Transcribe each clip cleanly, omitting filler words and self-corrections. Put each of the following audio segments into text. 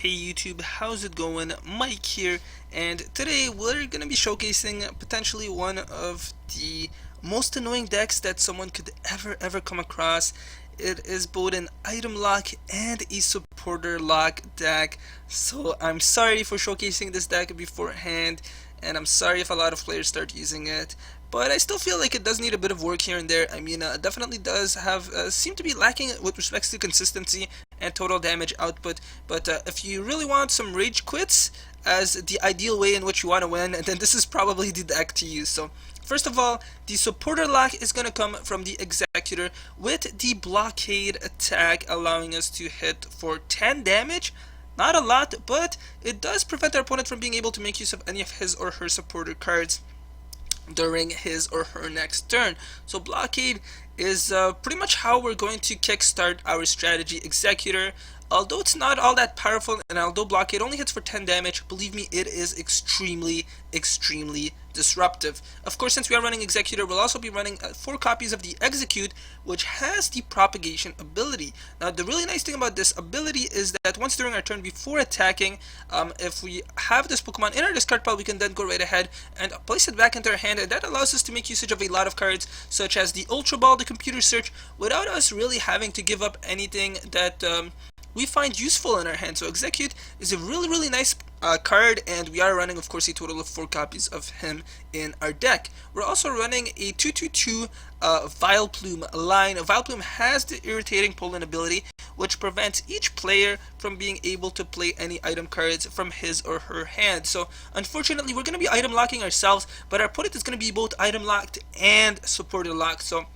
Hey YouTube, how's it going? Mike here, and today we're going to be showcasing potentially one of the most annoying decks that someone could ever come across. It is both an item lock and a supporter lock deck, so I'm sorry for showcasing this deck beforehand, and I'm sorry if a lot of players start using it. But I still feel like it does need a bit of work here and there. I mean, it definitely does have seem to be lacking with respects to consistency and total damage output. But if you really want some rage quits as the ideal way in which you want to win, then this is probably the deck to use. So first of all, the supporter lock is going to come from the Exeggutor with the blockade attack, allowing us to hit for 10 damage. Not a lot, but it does prevent our opponent from being able to make use of any of his or her supporter cards during his or her next turn. So blockade is pretty much how we're going to kickstart our strategy. Exeggutor, although it's not all that powerful, and although blockade only hits for 10 damage, believe me, it is extremely disruptive. Of course, since we are running Exeggutor, we'll also be running 4 copies of the Execute, which has the propagation ability. Now, the really nice thing about this ability is that once during our turn before attacking, if we have this Pokemon in our discard pile, we can then go right ahead and place it back into our hand, and that allows us to make usage of a lot of cards, such as the Ultra Ball, the Computer Search, without us really having to give up anything that we find useful in our hand. So Execute is a really nice card, and we are running, of course, a total of 4 copies of him in our deck. We're also running a 2/2/2 Vileplume line. Vileplume has the irritating Pollen ability, which prevents each player from being able to play any item cards from his or her hand. So unfortunately, we're going to be item locking ourselves, but our opponent is going to be both item locked and supporter locked. So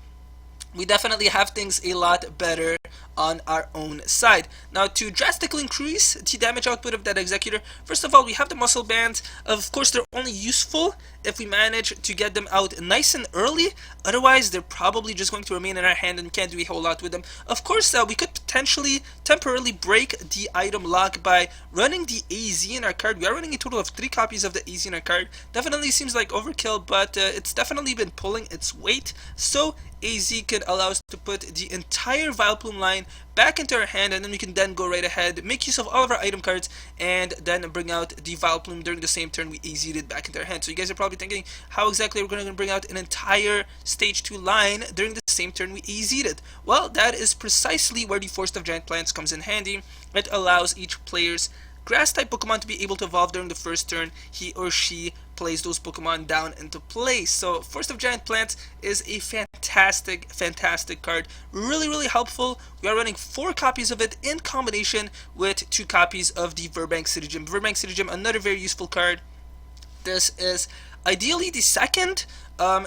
we definitely have things a lot better on our own side. Now, to drastically increase the damage output of that Exeggutor, first of all, we have the muscle bands. Of course, they're only useful if we manage to get them out nice and early. Otherwise, they're probably just going to remain in our hand and we can't do a whole lot with them. Of course, we could potentially temporarily break the item lock by running the AZ in our card. We are running a total of 3 copies of the AZ in our card. Definitely seems like overkill, but it's definitely been pulling its weight. So AZ could allow us to put the entire Vileplume line back into our hand, and then we can then go right ahead, make use of all of our item cards, and then bring out the Vileplume during the same turn we AZ'd it back into our hand. So you guys are probably thinking, how exactly are we going to bring out an entire stage 2 line during the same turn we AZ'd it? Well, that is precisely where the Forest of Giant Plants comes in handy. It allows each player's grass-type Pokemon to be able to evolve during the first turn he or she plays those Pokemon down into place. So Forest of Giant Plants is a fantastic card. Really helpful. We are running 4 copies of it in combination with 2 copies of the Verbank City Gym. Verbank City Gym, another very useful card. This is ideally the second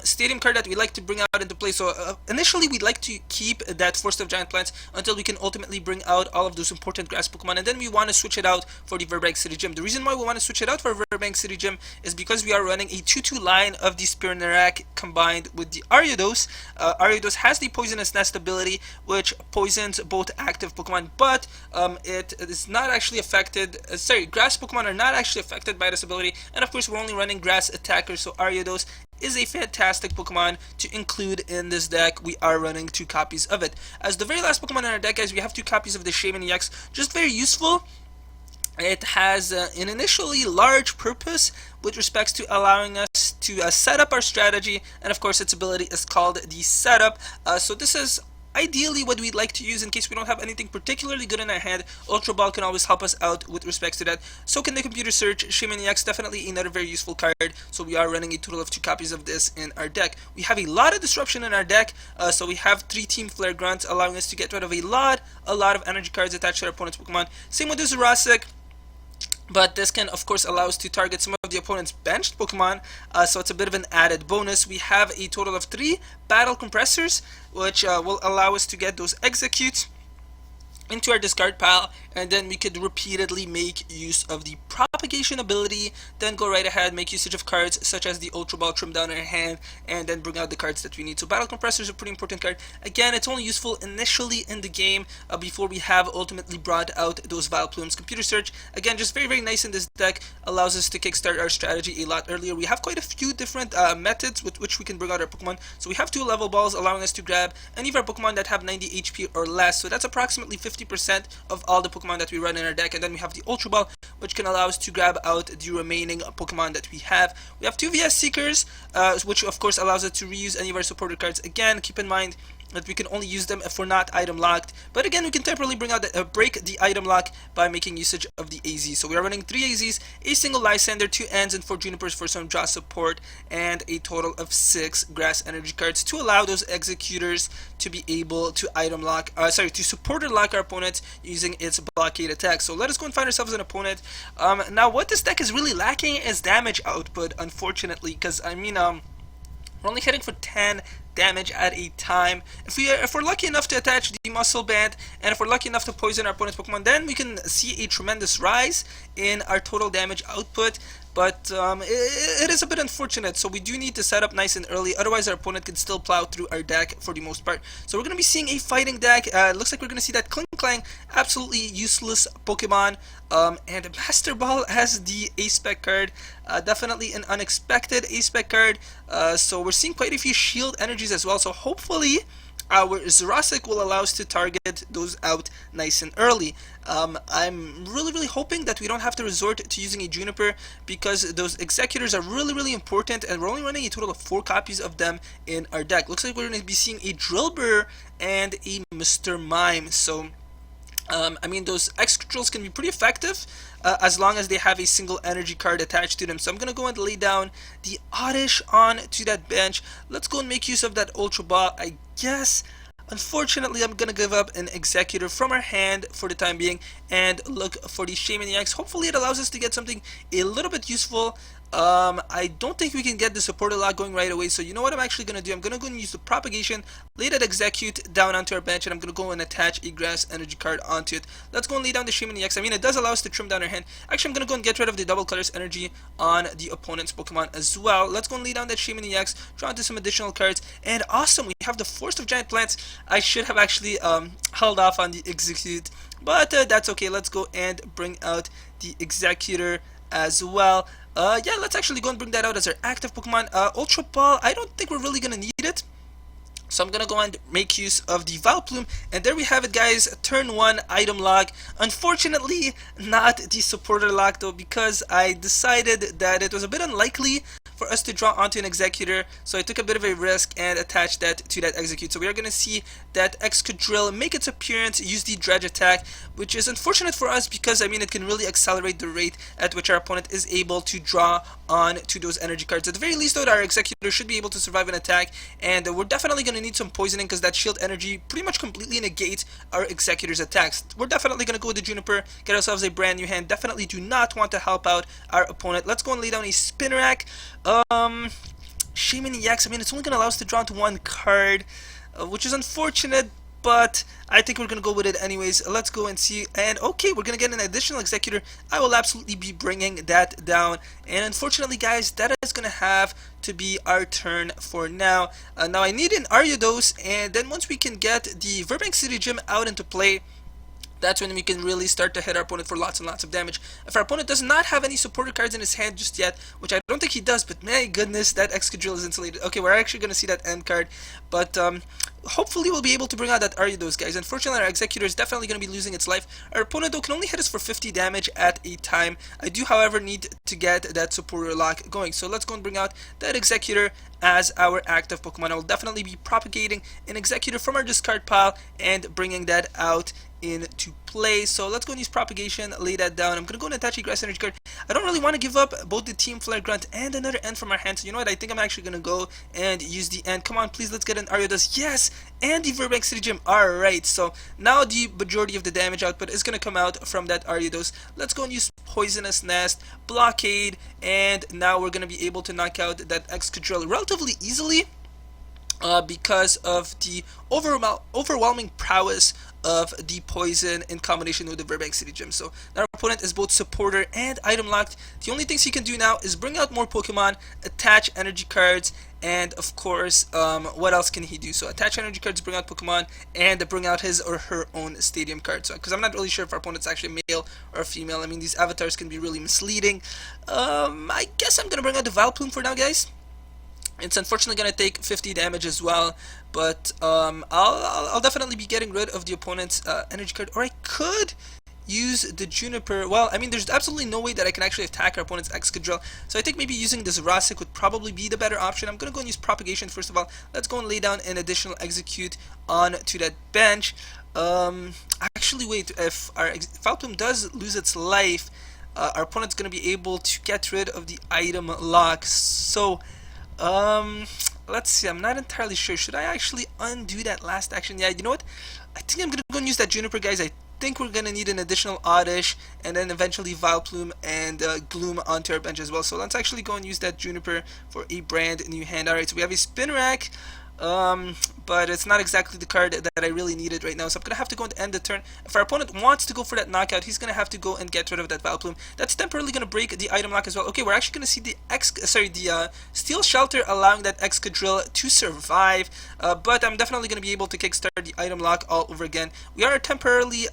stadium card that we like to bring out into play. So initially we'd like to keep that Forest of Giant Plants until we can ultimately bring out all of those important grass Pokemon, and then we want to switch it out for the Verbank City Gym. The reason why we want to switch it out for Verbank City Gym is because we are running a 2/2 line of the Spinarak combined with the Ariados. Ariados has the Poisonous Nest ability, which poisons both active Pokemon, but it is not actually affected. Grass Pokemon are not actually affected by this ability, and of course we're only running grass attackers, so Ariados is a fantastic Pokemon to include in this deck. We are running 2 copies of it. As the very last Pokemon in our deck, guys, we have 2 copies of the Shaman EX. Just very useful. It has an initially large purpose with respects to allowing us to set up our strategy, and of course its ability is called the Setup. So this is ideally what we'd like to use in case we don't have anything particularly good in our hand. Ultra Ball can always help us out with respects to that. So can the Computer Search. Shaman EX, definitely another very useful card. So we are running a total of 2 copies of this in our deck. We have a lot of disruption in our deck. So we have 3 Team Flare Grunts, allowing us to get rid of a lot of energy cards attached to our opponent's Pokemon. Same with the Jurassic. But this can, of course, allow us to target some of the opponent's benched Pokemon, so it's a bit of an added bonus. We have a total of 3 Battle Compressors, which will allow us to get those Executes into our discard pile, and then we could repeatedly make use of the propagation ability, then go right ahead, make usage of cards such as the Ultra Ball, trim down our hand, and then bring out the cards that we need. So Battle Compressor is a pretty important card. Again, it's only useful initially in the game before we have ultimately brought out those Vileplumes. Computer Search, again, just very nice in this deck, allows us to kickstart our strategy a lot earlier. We have quite a few different methods with which we can bring out our Pokemon. So we have 2 level balls allowing us to grab any of our Pokemon that have 90 HP or less, so that's approximately 50 50% of all the Pokemon that we run in our deck. And then we have the Ultra Ball, which can allow us to grab out the remaining Pokemon that we have. We have 2 VS Seekers, which of course allows us to reuse any of our supporter cards. Again, keep in mind that we can only use them if we're not item locked, but again, we can temporarily break the item lock by making usage of the AZ. So we are running 3 AZs, a single Lysander, 2 Ends, and 4 Junipers for some draw support, and a total of 6 Grass Energy cards to allow those Exeggutors to be able to to supporter lock our opponents using its blockade attack. So let us go and find ourselves an opponent. Now what this deck is really lacking is damage output, unfortunately, because I mean, we're only hitting for 10 damage at a time. If we're lucky enough to attach the Muscle Band, and if we're lucky enough to poison our opponent's Pokemon, then we can see a tremendous rise in our total damage output. But it is a bit unfortunate, so we do need to set up nice and early, otherwise our opponent can still plow through our deck for the most part. So we're going to be seeing a fighting deck. It looks like we're going to see that Kling Clang, absolutely useless Pokemon, and Master Ball as the A-Spec card. Definitely an unexpected A-Spec card, so we're seeing quite a few shield energies as well, so hopefully our Zerasik will allow us to target those out nice and early. I'm really hoping that we don't have to resort to using a Juniper, because those Exeggutors are really important, and we're only running a total of 4 copies of them in our deck. Looks like we're going to be seeing a Drillbur and a Mr. Mime. So I mean, those Excadrills can be pretty effective as long as they have a single energy card attached to them. So I'm going to go and lay down the Oddish on to that bench. Let's go and make use of that Ultra Ball, I guess. Unfortunately, I'm going to give up an Exeggutor from our hand for the time being and look for the Shaman EX. Hopefully it allows us to get something a little bit useful. I don't think we can get the supporter lock going right away, so you know what I'm actually going to do? I'm going to go and use the Propagation, lay that Exeggute down onto our bench, and I'm going to go and attach a Grass Energy card onto it. Let's go and lay down the Shaman EX. I mean, it does allow us to trim down our hand. Actually, I'm going to go and get rid of the Double Colors Energy on the opponent's Pokemon as well. Let's go and lay down that Shaman EX, draw into some additional cards, and awesome, we have the Forest of Giant Plants. I should have actually held off on the Exeggutor, but that's okay. Let's go and bring out the Exeggutor as well. Yeah, let's actually go and bring that out as our active Pokemon. Ultra Ball, I don't think we're really going to need it. So I'm going to go and make use of the Vileplume. And there we have it, guys. Turn 1 item lock. Unfortunately, not the supporter lock, though, because I decided that it was a bit unlikely for us to draw onto an Exeggutor, so I took a bit of a risk and attached that to that Execute. So we are going to see that Excadrill make its appearance, use the Dredge attack, which is unfortunate for us because, I mean, it can really accelerate the rate at which our opponent is able to draw on to those energy cards. At the very least, though, our Exeggutor should be able to survive an attack, and we're definitely going to need some poisoning because that shield energy pretty much completely negates our Exeggutor's attacks. We're definitely going to go with the Juniper, get ourselves a brand new hand. Definitely do not want to help out our opponent. Let's go and lay down a Spinarak. Shaman EX, I mean, it's only going to allow us to draw into 1 card, which is unfortunate, but I think we're going to go with it anyways. Let's go and see. And okay, we're going to get an additional Exeggutor. I will absolutely be bringing that down. And unfortunately, guys, that is going to have to be our turn for now. Now I need an Ariados, and then once we can get the Verbank City Gym out into play, that's when we can really start to hit our opponent for lots and lots of damage. If our opponent does not have any supporter cards in his hand just yet, which I don't think he does, but my goodness, that Excadrill is insulated. Okay, we're actually going to see that end card, but hopefully we'll be able to bring out that Ariados, guys. Unfortunately, our Exeggutor is definitely going to be losing its life. Our opponent, though, can only hit us for 50 damage at a time. I do, however, need to get that supporter lock going. So let's go and bring out that Exeggutor as our active Pokemon. I will definitely be propagating an Exeggutor from our discard pile and bringing that out into play. So let's go and use Propagation, lay that down. I'm going to go and attach a Grass Energy card. I don't really want to give up both the Team Flare Grunt and another End from our hand, so you know what, I think I'm actually going to go and use the End. Come on, please, let's get an Ariados. Yes! And the Verbank City Gym. Alright, so now the majority of the damage output is going to come out from that Ariados. Let's go and use Poisonous Nest, Blockade, and now we're going to be able to knock out that Excadrill relatively easily. Because of the overwhelming prowess of the poison in combination with the Verbank City Gym. So our opponent is both supporter and item locked. The only things he can do now is bring out more Pokemon, attach energy cards, and of course, what else can he do? So attach energy cards, bring out Pokemon, and bring out his or her own stadium card. So because I'm not really sure if our opponent's actually male or female. I mean, these avatars can be really misleading. I guess I'm gonna bring out the Vileplume for now, guys. It's unfortunately going to take 50 damage as well, but I'll definitely be getting rid of the opponent's energy card, or I could use the Juniper. Well, I mean, there's absolutely no way that I can actually attack our opponent's Excadrill, so I think maybe using this Jurassic would probably be the better option. I'm going to go and use Propagation first of all. Let's go and lay down an additional Execute onto that bench. Actually, wait, if our Vileplume does lose its life, our opponent's going to be able to get rid of the item lock, so um, let's see. I'm not entirely sure. Should I actually undo that last action? Yeah, you know what? I think I'm gonna go and use that Juniper, guys. I think we're gonna need an additional Oddish, and then eventually Vileplume and Gloom onto our bench as well. So let's actually go and use that Juniper for a brand new hand. Alright, so we have a Spin Rack. But it's not exactly the card that I really needed right now, so I'm gonna have to go and end the turn. If our opponent wants to go for that knockout, he's gonna have to go and get rid of that Vileplume. That's temporarily gonna break the item lock as well. Okay, we're actually gonna see the Steel Shelter allowing that Excadrill to survive, but I'm definitely gonna be able to kickstart the item lock all over again. We are temporarily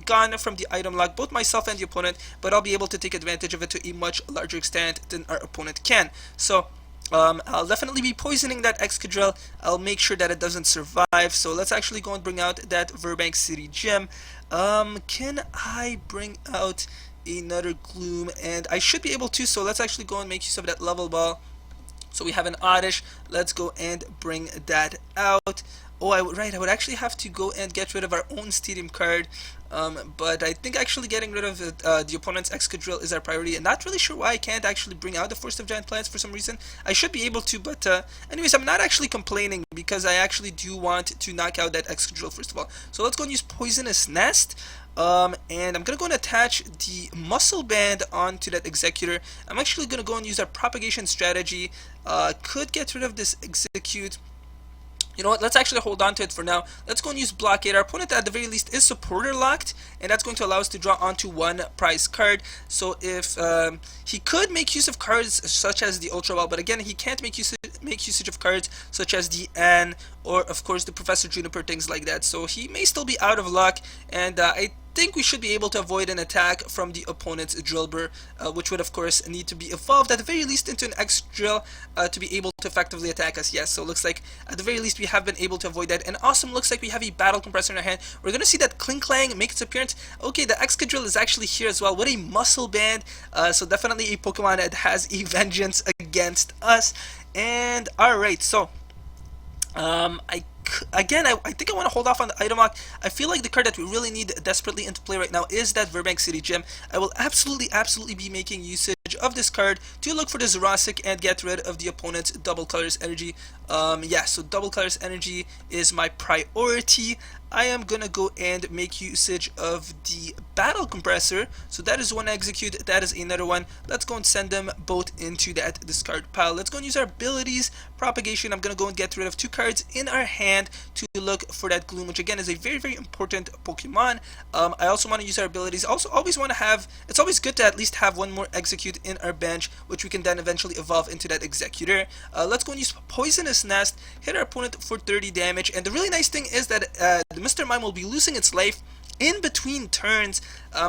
gone from the item lock, both myself and the opponent, but I'll be able to take advantage of it to a much larger extent than our opponent can. So I'll definitely be poisoning that Excadrill. I'll make sure that it doesn't survive. So let's actually go and bring out that Verbank City Gym. Can I bring out another Gloom? And I should be able to, so let's actually go and make use of that level ball. So we have an Oddish. Let's go and bring that out. Oh, I would actually have to go and get rid of our own Stadium card. But I think actually getting rid of the opponent's Excadrill is our priority. And not really sure why I can't actually bring out the Force of Giant Plants for some reason. I should be able to, but anyways, I'm not actually complaining because I actually do want to knock out that Excadrill first of all. So let's go and use Poisonous Nest. And I'm gonna go and attach the Muscle Band onto that Exeggutor. I'm actually gonna go and use our Propagation strategy. Could get rid of this Execute. You know what, let's actually hold on to it for now. Let's go and use Blockade. Our opponent at the very least is supporter locked, and that's going to allow us to draw onto one prize card. So if he could make use of cards such as the Ultra Ball, but again, he can't make usage of cards such as the N or of course the Professor Juniper, things like that. So he may still be out of luck, and I think we should be able to avoid an attack from the opponent's Drillbur, which would of course need to be evolved at the very least into an X Drill to be able to effectively attack us. Yes, so it looks like at the very least we have been able to avoid that. And awesome, looks like we have a Battle Compressor in our hand. We're gonna see that Clink Clang make its appearance. Okay, the Excadrill is actually here as well. What a Muscle Band! So definitely a Pokemon that has a vengeance against us. And alright, so I think I want to hold off on the item lock. I feel like the card that we really need desperately into play right now is that Verbank City Gym. I will absolutely be making usage of this card to look for the Jurassic and get rid of the opponent's Double Colors Energy. Yeah, so Double Colors Energy is my priority. I am gonna go and make usage of the Battle Compressor. So that is one Execute, that is another one. Let's go and send them both into that discard pile. Let's go and use our abilities. Propagation, I'm gonna go and get rid of two cards in our hand to look for that Gloom, which again is a very important Pokemon. I also want to use our abilities. Also, always want to have, it's always good to at least have one more Execute in our bench, which we can then eventually evolve into that Exeggutor. Let's go and use Poisonous Nest, hit our opponent for 30 damage, and the really nice thing is that Mr. Mime will be losing its life in between turns,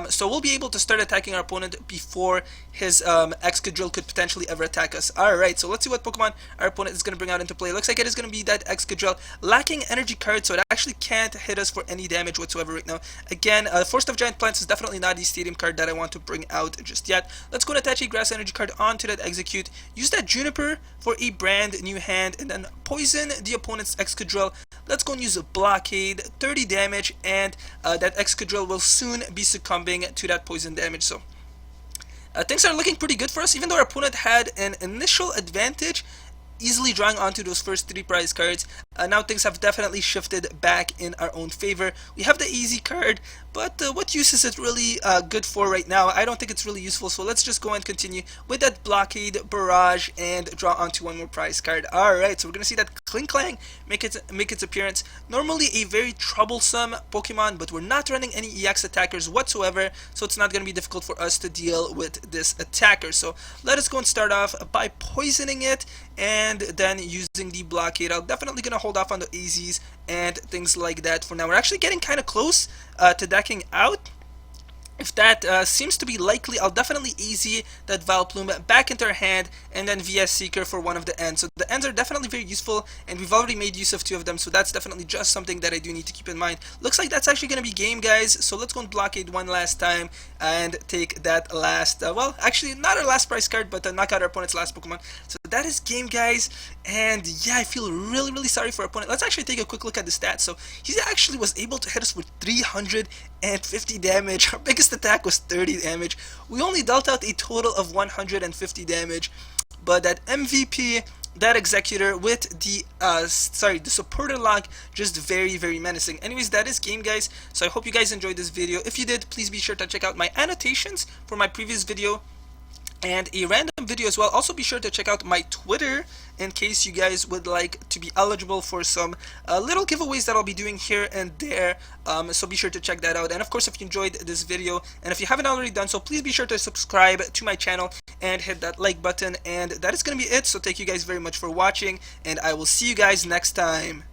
so we'll be able to start attacking our opponent before his Excadrill could potentially ever attack us. Alright, so let's see what Pokemon our opponent is going to bring out into play. Looks like it is going to be that Excadrill, lacking energy card, so it actually can't hit us for any damage whatsoever right now. Again, Force of Giant Plants is definitely not the Stadium card that I want to bring out just yet. Let's go and attach a Grass Energy card onto that Execute, use that Juniper for a brand new hand, and then poison the opponent's Excadrill. Let's go and use a Blockade, 30 damage, and that Excadrill will soon be succumbing to that poison damage. So things are looking pretty good for us, even though our opponent had an initial advantage easily drawing onto those first three prize cards. Now things have definitely shifted back in our own favor. We have the easy card, but what use is it really good for right now? I don't think it's really useful, so let's just go and continue with that Blockade, Barrage, and draw onto one more prize card. Alright, so we're going to see that Clink Clang make its appearance. Normally a very troublesome Pokemon, but we're not running any EX attackers whatsoever, so it's not going to be difficult for us to deal with this attacker. So let us go and start off by poisoning it, and then using the Blockade. I'm definitely going to hold off on the AZs and things like that for now. We're actually getting kind of close to decking out. If that seems to be likely, I'll definitely easy that Vileplume back into her hand, and then VS Seeker for one of the ends. So the ends are definitely very useful, and we've already made use of 2 of them, so that's definitely just something that I do need to keep in mind. Looks like that's actually going to be game, guys, so let's go and blockade one last time and take that last, well, actually not our last prize card, but knock out our opponent's last Pokemon. So that is game, guys, and yeah, I feel really, really sorry for our opponent. Let's actually take a quick look at the stats. So he actually was able to hit us with 350 damage. Our biggest attack was 30 damage. We only dealt out a total of 150 damage, but that MVP, that Exeggutor with the the supporter lock, just very, very menacing. Anyways, that is game, guys, so I hope you guys enjoyed this video. If you did, please be sure to check out my annotations for my previous video and a random video as well. Also be sure to check out my Twitter in case you guys would like to be eligible for some little giveaways that I'll be doing here and there, so be sure to check that out. And of course, if you enjoyed this video and if you haven't already done so, please be sure to subscribe to my channel and hit that like button. And that is going to be it, so thank you guys very much for watching, and I will see you guys next time.